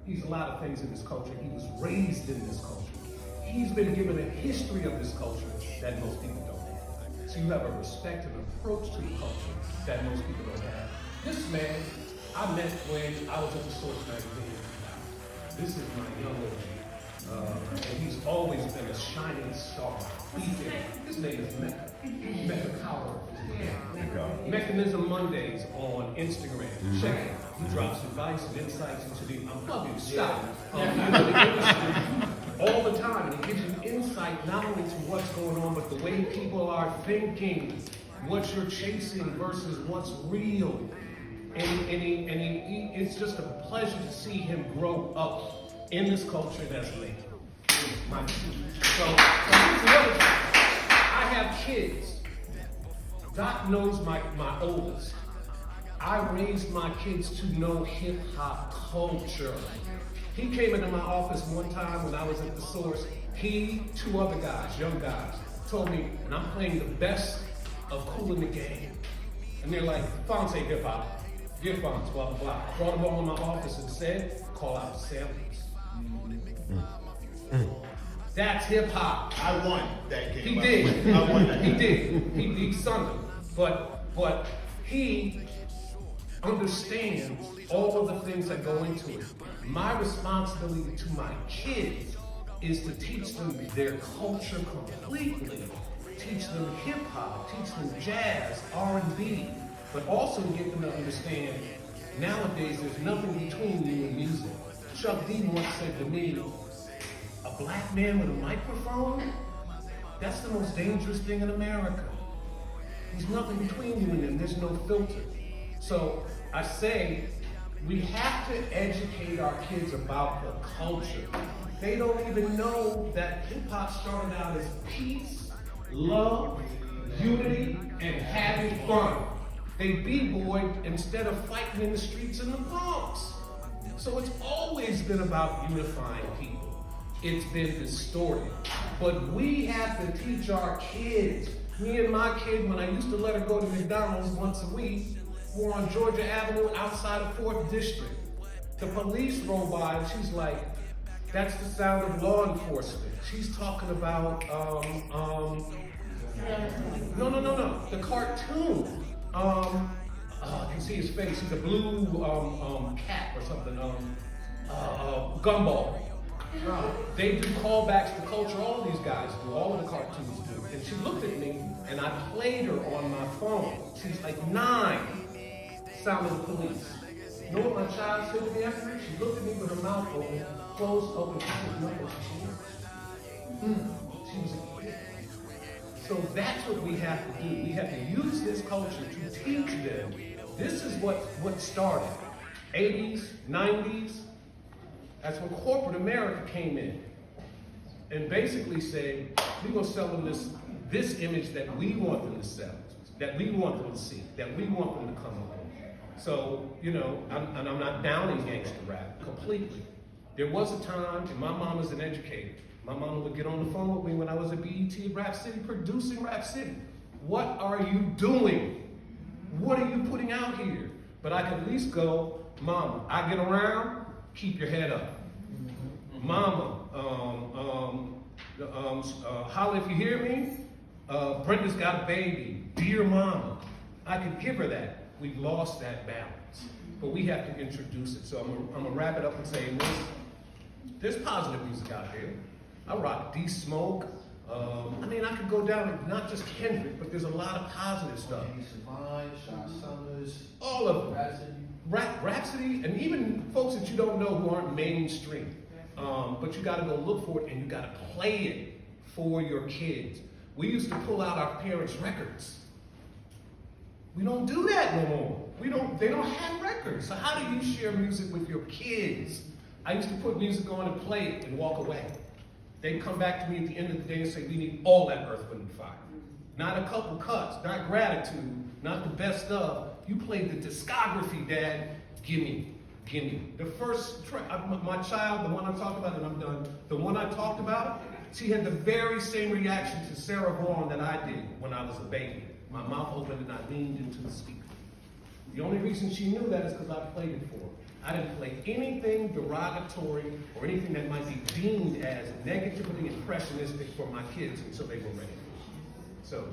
He's a lot of things in this culture. He was raised in this culture. He's been given a history of this culture that most people don't have. So you have a respect and approach to the culture that most people don't have. This man, I met when I was at the Source magazine. This is my young man. And he's always been a shining star. His name is Mecca. Mecca Power. Mechanism Mondays on Instagram. Check it. He drops advice and insights into the style into the industry all the time. And he gives you insight not only to what's going on, but the way people are thinking, what you're chasing versus what's real. And it's just a pleasure to see him grow up in this culture that's late. So here's the other thing. I have kids. Doc knows my oldest. I raised my kids to know hip-hop culture. He came into my office one time when I was at the Source. He, two other guys, young guys, told me, and I'm playing the best of Kool in the Game. And they're like, Fonz ain't hip-hop. Give Fonz, blah, blah, blah. I brought them all in my office and said, call out the samples. That's hip-hop. I won that game. He did. I won that game. He did. He sung it. But he understands all of the things that go into it. My responsibility to my kids is to teach them their culture completely. Teach them hip-hop, teach them jazz, R&B, but also get them to understand nowadays there's nothing between you and music. Chuck D once said to me, a black man with a microphone, that's the most dangerous thing in America. There's nothing between you and them, there's no filter. So I say, we have to educate our kids about the culture. They don't even know that hip-hop started out as peace, love, unity, and having fun. They b-boyed instead of fighting in the streets in the Bronx. So it's always been about unifying people. It's been distorted. But we have to teach our kids. Me and my kid, when I used to let her go to McDonald's once a week, we're on Georgia Avenue outside of 4th District. The police roll by and she's like, that's the sound of law enforcement. She's talking about, no, the cartoon. I can see his face. He's a blue cat or something. Gumball. They do callbacks to culture. All of these guys do. All of the cartoons do. And she looked at me, and I played her on my phone. She's like 9. Sound of the police. You know what my child said to me after? She looked at me with her mouth open, closed open. She was a kid. So that's what we have to do. We have to use this culture to teach them. This is what started. 80s, 90s. That's when corporate America came in and basically said, we're going to sell them this image that we want them to sell, that we want them to see, that we want them to come up with. So, I'm not downing gangster rap completely. There was a time, and my mom is an educator. My mom would get on the phone with me when I was at BET Rap City, producing Rap City. What are you doing? What are you putting out here? But I could at least go, Mama, I get around, keep your head up. Mama, holla if you hear me. Brenda's got a baby. Dear Mama. I could give her that. We've lost that balance. But we have to introduce it. So I'm going to wrap it up and say, there's positive music out there. I rock D-Smoke. I could go down, not just Kendrick, but there's a lot of positive stuff. All of them. Rhapsody, and even folks that you don't know who aren't mainstream. But you got to go look for it, and you got to play it for your kids. We used to pull out our parents' records. We don't do that no more. They don't have records. So how do you share music with your kids? I used to put music on and play it and walk away. They'd come back to me at the end of the day and say, we need all that Earth, Wind, and Fire. Not a couple cuts, not gratitude, not the best of. You played the discography, Dad. Gimme. The first track, my child, the one I talked about, and I'm done. The one I talked about, she had the very same reaction to Sarah Vaughan that I did when I was a baby. My mouth opened and I leaned into the speaker. The only reason she knew that is because I played it for her. I didn't play anything derogatory or anything that might be deemed as negatively impressionistic for my kids until they were ready. So